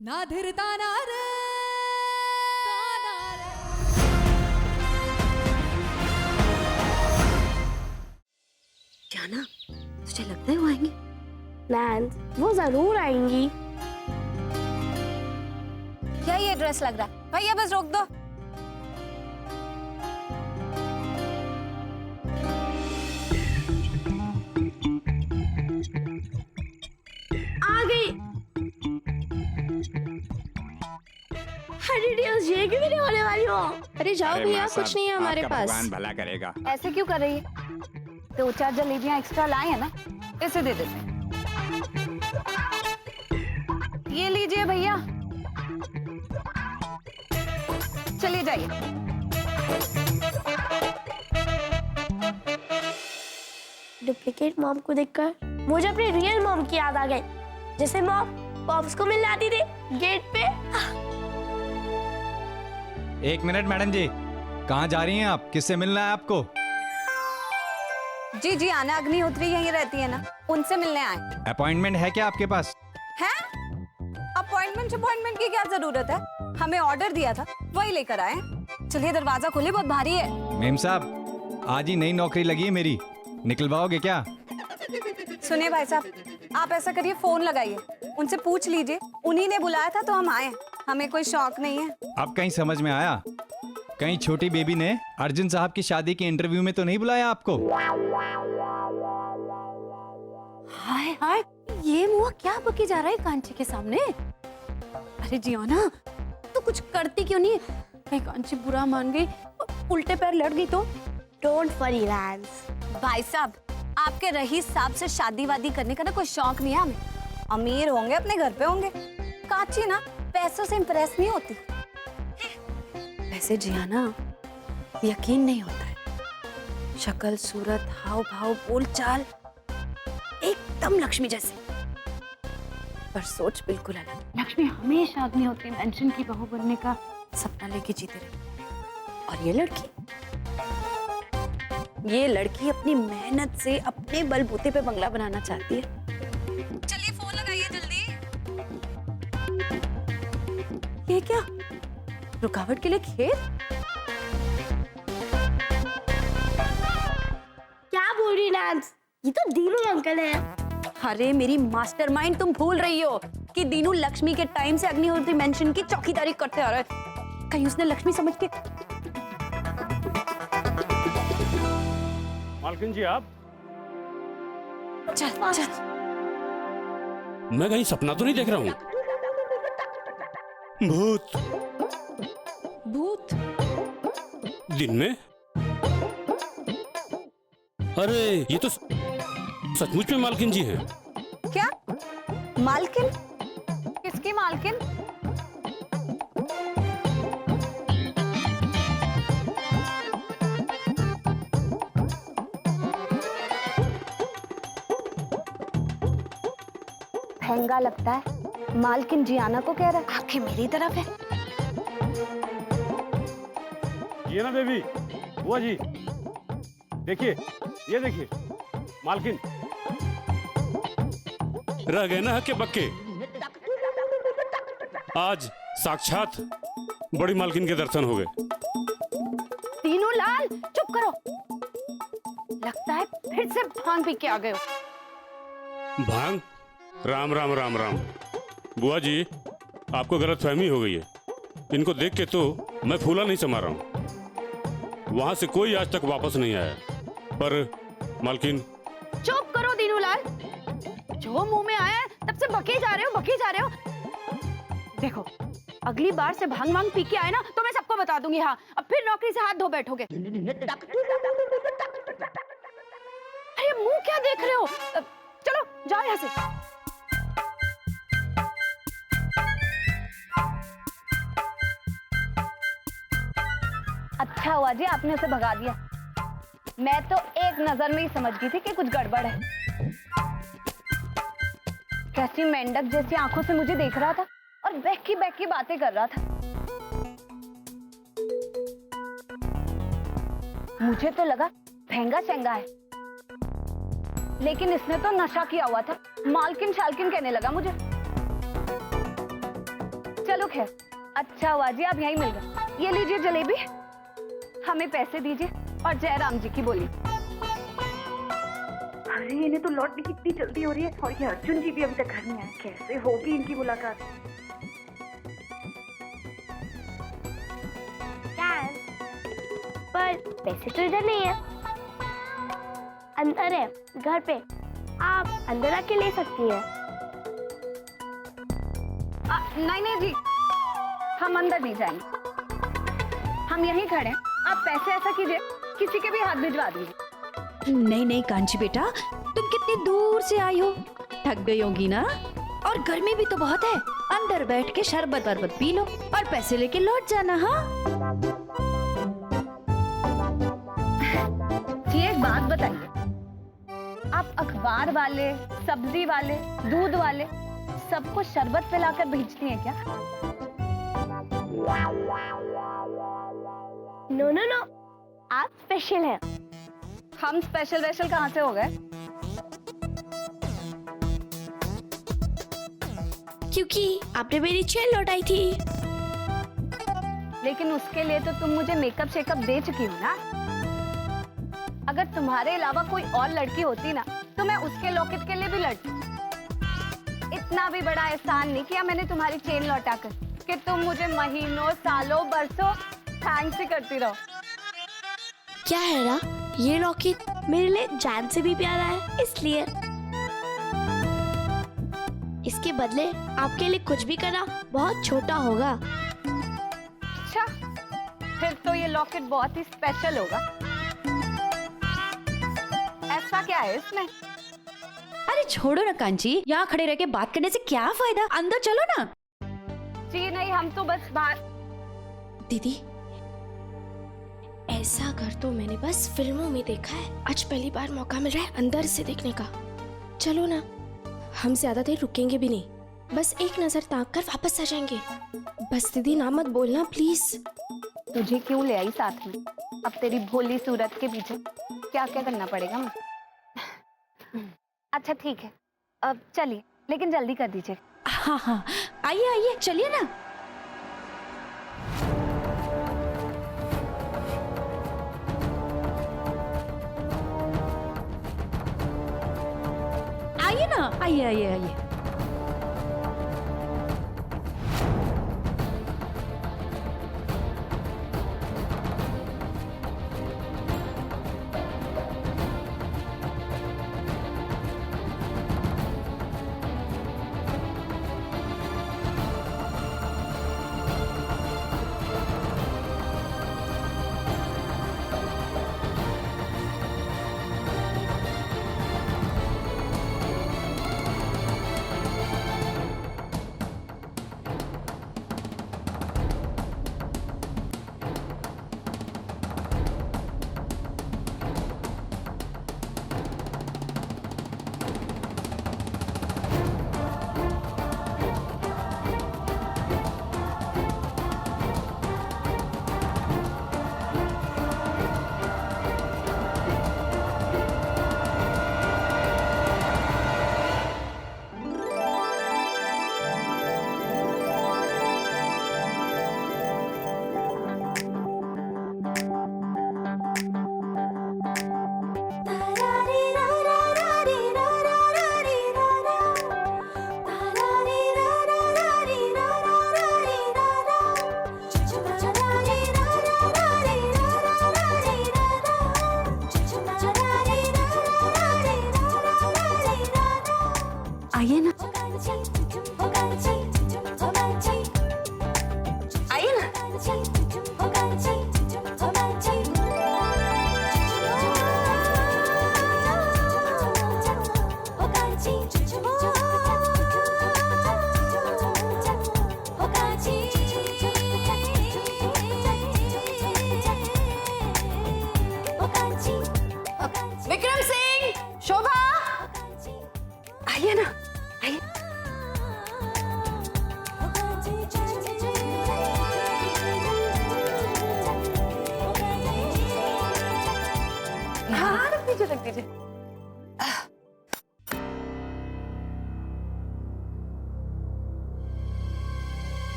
ना धीरता ना रे क्या ना तुझे लगता है वो आएंगे? नैंस, वो जरूर आएंगी। क्या ये ड्रेस लग रहा है? भैया बस रोक दो। आ गई। अरे डियर्स, ये क्यों नहीं होने वाली हो? अरे जाओ भैया, कुछ नहीं है हमारे पास। भगवान भला करेगा। ऐसे क्यों कर रही है? 2-4 जलेबियां एक्स्ट्रा लाए हैं ना, इसे दे देते हैं। ये लीजिए भैया, चलिए जाइए। डुप्लीकेट मॉम को देखकर मुझे अपनी रियल मॉम की याद आ गई। जैसे मॉम पॉप्स को मिलने आती थी गेट पे। एक मिनट मैडम जी, कहाँ जा रही हैं आप? किससे मिलना है आपको? जी जी, आना अग्निहोत्री यहीं रहती है ना, उनसे मिलने आए अपॉइंटमेंट है क्या आपके पास? हैं? अपॉइंटमेंट की क्या जरूरत है? हमें ऑर्डर दिया था, वही लेकर आए। चलिए दरवाजा खोलिए, बहुत भारी है। मेम साहब, आज ही नई नौकरी लगी है मेरी, निकलवाओगे क्या? सुनिए भाई साहब, आप ऐसा करिए, फोन लगाइए, उनसे पूछ लीजिए, उन्हीं ने बुलाया था तो हम आए, हमें कोई शौक नहीं है। अब कहीं समझ में आया? कहीं छोटी बेबी ने अर्जुन साहब की शादी के इंटरव्यू में तो नहीं बुलाया आपको? हाय हाय, ये मुआ क्या बकी जा रहा है कांची के सामने? अरे जियाना, तो कुछ करती क्यों नहीं? कहीं कांची बुरा मान गई, उल्टे पैर लड़ गई तो? डोंट वरी नैंस। भाई साहब, आपके रईस साहब से शादी वादी करने का ना कोई शौक नहीं है हमें। अमीर होंगे, अपने घर पे होंगे। कांची ना पैसों से इम्प्रेस नहीं होती। वैसे जियाना, यकीन नहीं होता है, शक्ल सूरत हाव भाव बोल चाल एकदम लक्ष्मी जैसी, पर सोच बिल्कुल अलग। लक्ष्मी हमेशा अग्निहोत्री मेंशन की बहू बनने का सपना लेके जीते रहे। और ये लड़की अपनी मेहनत से अपने बलबूते पे बंगला बनाना चाहती है। चलिए फोन लगाइए जल्दी। ये क्या, रुकावट के लिए खेत? क्या बोल रही नैंस? ये तो दीनू अंकल है। अरे मेरी मास्टरमाइंड, तुम भूल रही हो कि दीनू लक्ष्मी के टाइम से अग्निहोत्री मेंशन की चौकीदारी करते आ रहे हैं। कहीं उसने लक्ष्मी समझ के। मालकिन जी, आप? चल चल। मैं कहीं सपना तो नहीं देख रहा हूँ? भूत? भूत दिन में? अरे ये तो सचमुच में मालकिन जी हैं। क्या मालकिन? किसकी मालकिन? महंगा लगता है, मालकिन जियाना को कह रहा है, आंखें मेरी तरफ है। ये ना बेबी, बुआ जी, देखिए, ये देखिए, मालकिन। रह गए ना हक्के बक्के। आज साक्षात बड़ी मालकिन के दर्शन हो गए। तीनों लाल, चुप करो। लगता है फिर से भांग पी के आ गए हो। भांग? राम राम राम राम। बुआ जी, आपको गलतफहमी हो गई है। इनको देख के तो मैं फूला नहीं समा रहा हूँ। वहां से कोई आज तक वापस नहीं आया। पर मालकिन। चुप करो दीनूलाल, जो मुंह में आया है तब से बके जा रहे हो। देखो, अगली बार से भांग वांग पी के आए ना तो मैं सबको बता दूंगी। हाँ, अब फिर नौकरी से हाथ धो बैठोगे। अरे मुंह क्या देख रहे हो? चलो जाओ यहाँ से। अच्छा हुआ जी आपने उसे भगा दिया। मैं तो एक नजर में ही समझ गई थी कि कुछ गड़बड़ है। कैसी मेंढक जैसी आंखों से मुझे देख रहा था और बहकी बातें कर रहा था। मुझे तो लगा महंगा चंगा है, लेकिन इसने तो नशा किया हुआ था। मालकिन शालकिन कहने लगा मुझे। खैर अच्छा हुआ जी आप यहीं मिल गए। ये लीजिए जलेबी, हमें पैसे दीजिए और जयराम जी की बोली। अरे इन्हें तो लौटने की कितनी जल्दी हो रही है और ये अर्जुन जी भी अभी तक घर नहीं आए। कैसे होगी इनकी मुलाकात? पर पैसे तो इधर नहीं है, अंदर है घर पे, आप अंदर आके ले सकती हैं। नहीं नहीं जी, हम अंदर नहीं जाएंगे, हम यहीं खड़े हैं। आप पैसे ऐसा कीजिए किसी के भी हाथ भिजवा दीजिए। नहीं नहीं कांची बेटा, तुम कितनी दूर से आई हो, थक गई होगी ना, और गर्मी भी तो बहुत है। अंदर बैठ के शरबत वरबत पी लो और पैसे लेके लौट जाना। हाँ जी एक बात बताइए, आप अखबार वाले, सब्जी वाले, दूध वाले सबको शरबत पिलाकर भेजती हैं क्या? नो नो नो, आप स्पेशल हैं। हम स्पेशल वेशल कहाँ से हो गए? क्योंकि आपने मेरी चेन लौटाई थी। लेकिन उसके लिए तो तुम मुझे मेकअप शेकअप दे चुकी हो ना। अगर तुम्हारे अलावा कोई और लड़की होती ना तो मैं उसके लॉकेट के लिए भी लड़ती। इतना भी बड़ा एहसान नहीं किया मैंने तुम्हारी चेन लौटाकर कि तुम मुझे महीनों सालों बरसों थैंक्स ही करती रहो। क्या है ना, ये लॉकेट मेरे लिए जान से भी प्यारा है, इसलिए इसके बदले आपके लिए कुछ भी करना बहुत छोटा होगा। अच्छा, फिर तो ये लॉकेट बहुत ही स्पेशल होगा। ऐसा क्या है इसमें? अरे छोड़ो ना कांची, यहाँ खड़े रह के बात करने से क्या फायदा, अंदर चलो ना। जी नहीं, हम तो बस बाहर। दीदी, ऐसा घर तो मैंने बस फिल्मों में देखा है, आज पहली बार मौका मिल रहा है अंदर से देखने का। चलो ना, हम ज्यादा देर रुकेंगे भी नहीं, बस एक नजर ताक कर वापस आ जाएंगे। बस दीदी ना मत बोलना प्लीज। तुझे क्यों ले आई साथ में? अब तेरी भोली सूरत के पीछे क्या क्या करना पड़ेगा मुझे? अच्छा ठीक है, अब चलिए, लेकिन जल्दी कर दीजिए। हाँ हाँ, आइए आइए, चलिए ना। आइए ना, आइए आइए आइए।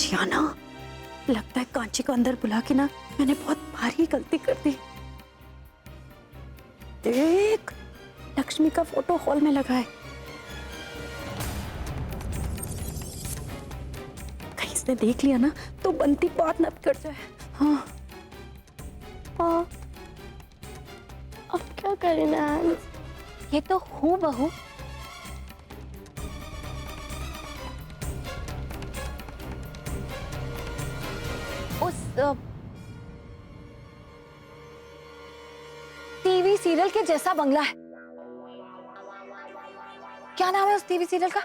जियाना, लगता है कांची को अंदर बुला के ना मैंने बहुत भारी गलती कर दी। देख, लक्ष्मी का फोटो हॉल में लगा है। कहीं इसने देख लिया ना तो बनती बात मत कर जाए। हाँ हाँ, अब क्या करें नैंस? ये तो हूबहू उस टीवी सीरियल के जैसा बंगला है। क्या नाम है उस टीवी सीरियल का?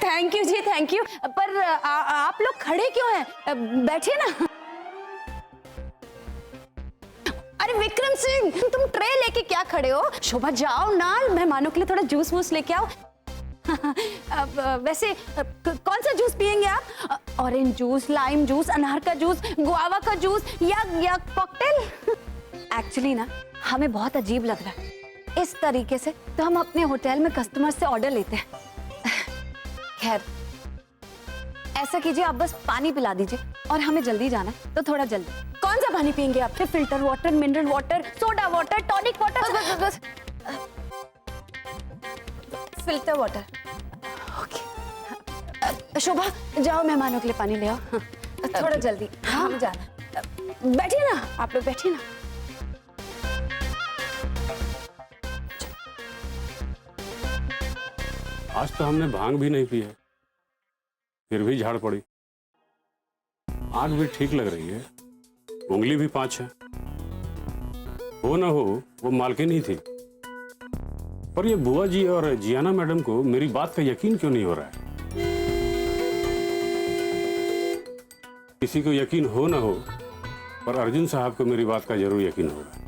Thank you ji, thank you. पर आप लोग खड़े क्यों हैं? बैठिए ना। अरे विक्रम सिंह, तुम ट्रे लेके क्या खड़े हो? शोभा जाओ ना, मेहमानों के लिए थोड़ा जूस वूस लेके आओ। वैसे कौन सा जूस पियेंगे आप? ऑरेंज जूस, लाइम जूस, अनार का जूस, गुआवा का जूस या कॉकटेल? एक्चुअली ना हमें बहुत अजीब लग रहा है इस तरीके से, तो हम अपने होटल में कस्टमर से ऑर्डर लेते हैं। खैर, ऐसा कीजिए, आप बस पानी पिला दीजिए और हमें जल्दी जाना है, तो थोड़ा जल्दी। कौन सा पानी पियेंगे आप? Filter water, mineral water, soda water, tonic water? बस फिल्टर वाटर। ओके। शोभा जाओ, मेहमानों के लिए पानी ले आओ। थोड़ा जल्दी, हाँ। हमें जाना। बैठिए ना, आप लोग बैठिए ना। आज तो हमने भांग भी नहीं पी है, फिर भी झाड़ पड़ी। आंख भी ठीक लग रही है, उंगली भी 5 है। हो ना हो वो मालकिन ही थी। पर ये बुआ जी और जियाना मैडम को मेरी बात का यकीन क्यों नहीं हो रहा है? किसी को यकीन हो ना हो, पर अर्जुन साहब को मेरी बात का जरूर यकीन होगा।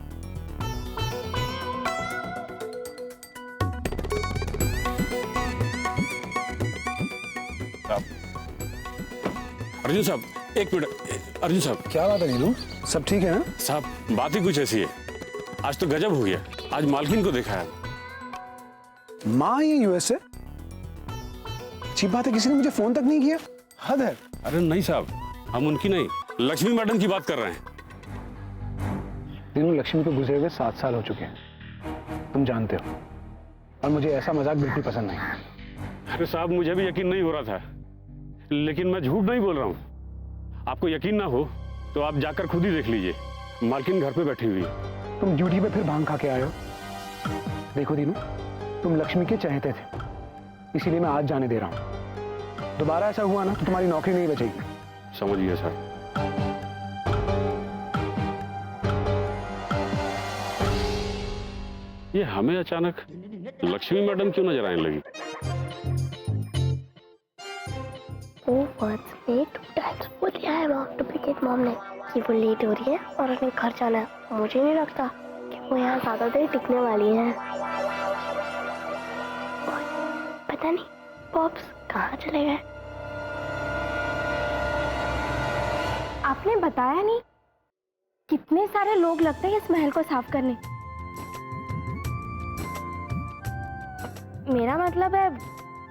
अर्जुन साहब, एक मिनट। अर्जुन साहब, क्या बात है नीलू, सब ठीक है ना? साहब बात ही कुछ ऐसी है। आज तो गजब हो गया। आज मालकिन को देखा है। माँ ये यूएस से? अच्छी बात है, किसी ने मुझे फोन तक नहीं किया। हद है। अरे नहीं साहब, हम उनकी नहीं, लक्ष्मी मैडम की बात कर रहे हैं। नीलू, लक्ष्मी को गुजरे हुए 7 साल हो चुके हैं, तुम जानते हो, और मुझे ऐसा मजाक बिल्कुल पसंद नहीं। अरे साहब, मुझे भी यकीन नहीं हो रहा था, लेकिन मैं झूठ नहीं बोल रहा हूँ। आपको यकीन ना हो तो आप जाकर खुद ही देख लीजिए, मालकिन घर पे बैठी हुई है। तुम ड्यूटी पे फिर भांग खा के आए हो। देखो दीनू, तुम लक्ष्मी के चाहते थे, इसीलिए मैं आज जाने दे रहा हूँ। दोबारा ऐसा हुआ ना तो तुम्हारी नौकरी नहीं बचेगी। समझ गया सर। ये हमें अचानक लक्ष्मी मैडम क्यों नजर आने लगी? बोल दिया है डुप्लीकेट मॉम ने कि वो लेट हो रही है और उन्हें घर जाना है। मुझे नहीं लगता कि वो यहाँ ज्यादा देर टिकने वाली है। पता नहीं पॉप्स कहाँ चले गए। आपने बताया नहीं कितने सारे लोग लगते हैं इस महल को साफ करने। मेरा मतलब है,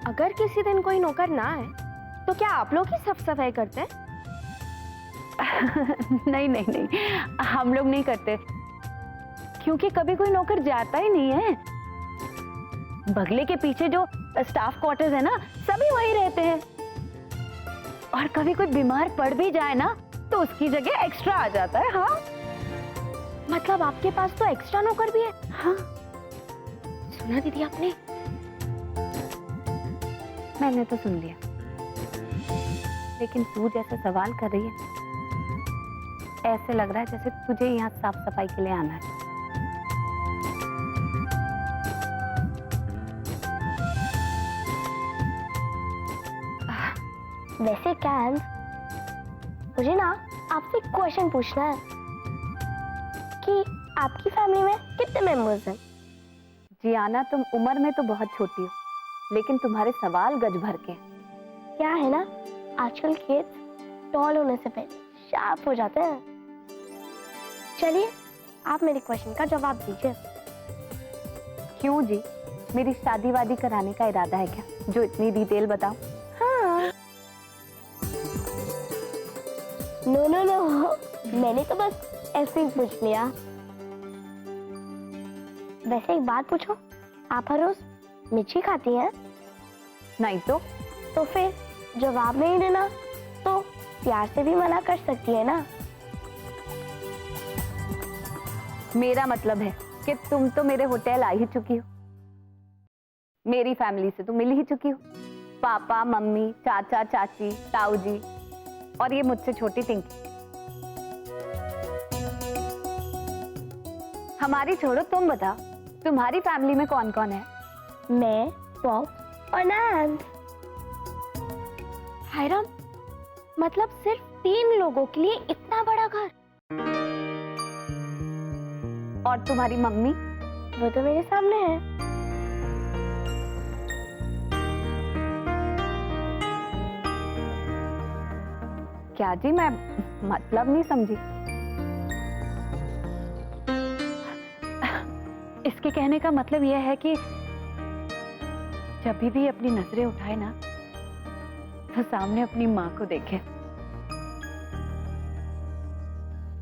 अगर किसी दिन कोई नौकर ना आए तो क्या आप लोग ही साफ सफाई करते हैं? नहीं नहीं नहीं, हम लोग नहीं करते, क्योंकि कभी कोई नौकर जाता ही नहीं है। बगले के पीछे जो स्टाफ क्वार्टर्स है ना, सभी वहीं रहते हैं। और कभी कोई बीमार पड़ भी जाए ना तो उसकी जगह एक्स्ट्रा आ जाता है। हाँ, मतलब आपके पास तो एक्स्ट्रा नौकर भी है? हाँ, सुना दीदी आपने? मैंने तो सुन लिया, लेकिन तू जैसे सवाल कर रही है, ऐसे लग रहा है जैसे तुझे यहाँ साफ सफाई के लिए आना है। वैसे क्या है, मुझे ना आपसे एक क्वेश्चन पूछना है कि आपकी फैमिली में कितने मेंबर्स हैं? जियाना, तुम उम्र में तो बहुत छोटी हो, लेकिन तुम्हारे सवाल गज भर के। क्या है ना, आजकल किड्स टॉल होने से पहले शार्प हो जाते हैं। चलिए, आप मेरे क्वेश्चन का जवाब दीजिए। क्यों जी, मेरी शादी वादी कराने का इरादा है क्या, जो इतनी डिटेल बताओ? हाँ। नो नो नो, मैंने तो बस ऐसे ही पूछ लिया। वैसे एक बात पूछो, आप हर रोज मिर्ची खाती हैं? नहीं तो फिर जवाब नहीं देना तो प्यार से भी मना कर सकती है ना। मेरा मतलब है कि तुम तो मेरे होटल आ ही चुकी हो, मेरी फैमिली से तो मिल ही चुकी हो, पापा मम्मी चाचा चाची ताऊ जी और ये मुझसे छोटी टिंकी। हमारी छोड़ो, तुम बताओ तुम्हारी फैमिली में कौन कौन है? मैं, पॉप और नैन। हाय राम, मतलब सिर्फ 3 लोगों के लिए इतना बड़ा घर। और तुम्हारी मम्मी? वो तो मेरे सामने है। क्या जी, मैं मतलब नहीं समझी। इसके कहने का मतलब यह है कि जब भी अपनी नजरें उठाए ना तो सामने अपनी माँ को देखे।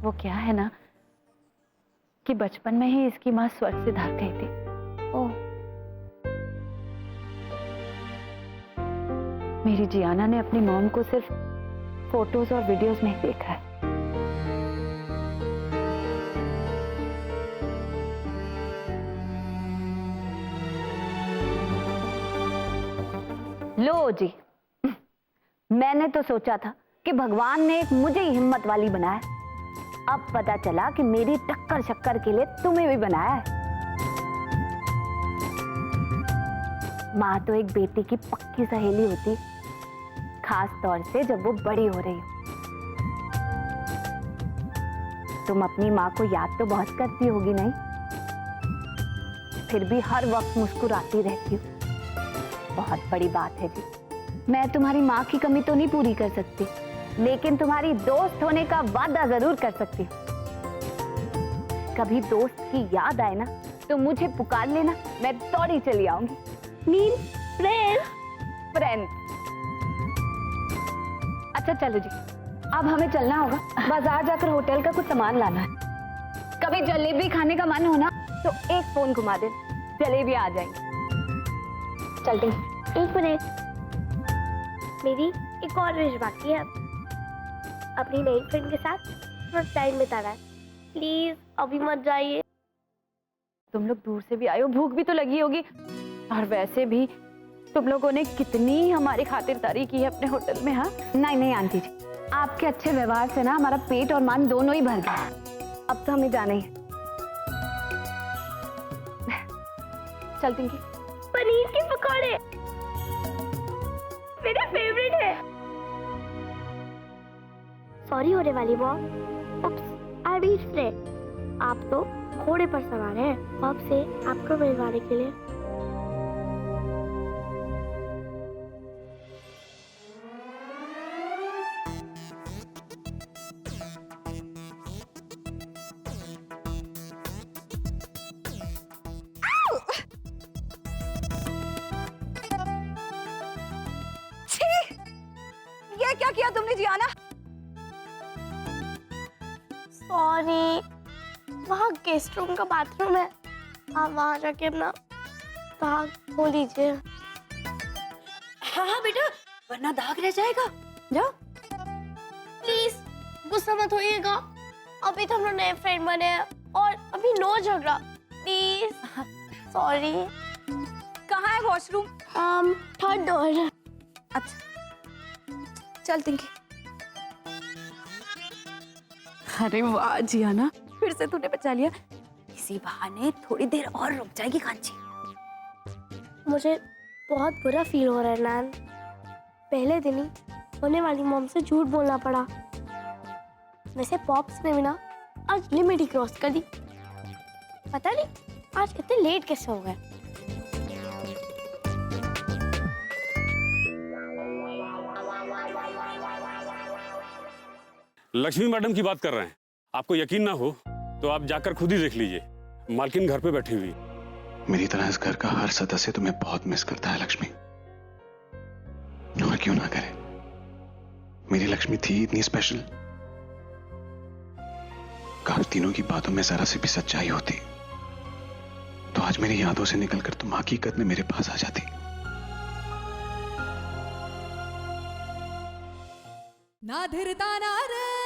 वो क्या है ना कि बचपन में ही इसकी माँ स्वर्ग से धर गई थी। ओह, मेरी जियाना ने अपनी मॉम को सिर्फ फोटोज और वीडियोस में ही देखा है। लो जी, मैंने तो सोचा था कि भगवान ने एक मुझे ही हिम्मत वाली बनाया, अब पता चला कि मेरी टक्कर शक्कर के लिए तुम्हें भी बनाया है। माँ तो एक बेटी की पक्की सहेली होती, खास तौर से जब वो बड़ी हो रही हो। तुम अपनी माँ को याद तो बहुत करती होगी नहीं? फिर भी हर वक्त मुस्कुराती रहती हो, बहुत बड़ी बात है जी। मैं तुम्हारी माँ की कमी तो नहीं पूरी कर सकती, लेकिन तुम्हारी दोस्त होने का वादा जरूर कर सकती हूँ। कभी दोस्त की याद आए ना तो मुझे पुकार लेना, मैं दौड़ी चली आऊंगी। Mean friend. फ्रेंड। अच्छा चलो जी, अब हमें चलना होगा, बाजार जाकर होटल का कुछ सामान लाना है। कभी जलेबी खाने का मन हो ना तो एक फोन घुमा दे, जलेबी आ जाएंगी। चलते हैं। 1 मिनट, मेरी एक और विश बाकी है। अपनी नई फ्रेंड के साथ थोड़ा टाइम बिताना है। प्लीज अभी मत जाइए। तुम लोग दूर से भी आए हो, भूख भी तो लगी होगी, और वैसे भी तुम लोगों ने कितनी हमारी खातिरदारी की है अपने होटल में। हाँ नहीं नहीं आंटी जी, आपके अच्छे व्यवहार से ना हमारा पेट और मन दोनों ही भर गया। अब तो हमें जाना ही है। चलती की पनीर के पकौड़े मेरे फेवरेट है। सॉरी होने वाली मॉम, उप्स आई बीच फ्रे। आप तो घोड़े पर सवार हैं, अब से आपको मिलवाने के लिए। ये क्या किया तुमने जियाना? सॉरी, वहाँ गेस्ट रूम का बाथरूम है, आप वहाँ जाके अपना दाग धो लीजिए। हाँ हाँ बेटा, वरना दाग रह जाएगा। जाओ। प्लीज गुस्सा मत होइएगा, अभी तो हम लोग नए फ्रेंड बने हैं और अभी नो झगड़ा। प्लीज। सॉरी। कहाँ है वॉशरूम? 3rd door. अच्छा चल तिंकी। अरे वाह जियाना, फिर से तूने बचा लिया। इसी बहाने थोड़ी देर और रुक जाएगी कांची। मुझे बहुत बुरा फील हो रहा है नैन। पहले दिन ही होने वाली मॉम से झूठ बोलना पड़ा। वैसे पॉप्स ने भी ना आज लिमिट ही क्रॉस कर दी। पता नहीं आज इतने लेट कैसे हो गए। लक्ष्मी मैडम की बात कर रहे हैं। आपको यकीन ना हो तो आप जाकर खुद ही देख लीजिए, मालकिन घर पे बैठी हुई। मेरी तरह इस घर का हर सदस्य तुम्हें बहुत मिस करता है लक्ष्मी, और क्यों ना करे। मेरी लक्ष्मी थी इतनी स्पेशल काश तीनों की बातों में जरा सी भी सच्चाई होती तो आज मेरी यादों से निकलकर तुम हकीकत में मेरे पास आ जाती। ना धीरता ना रे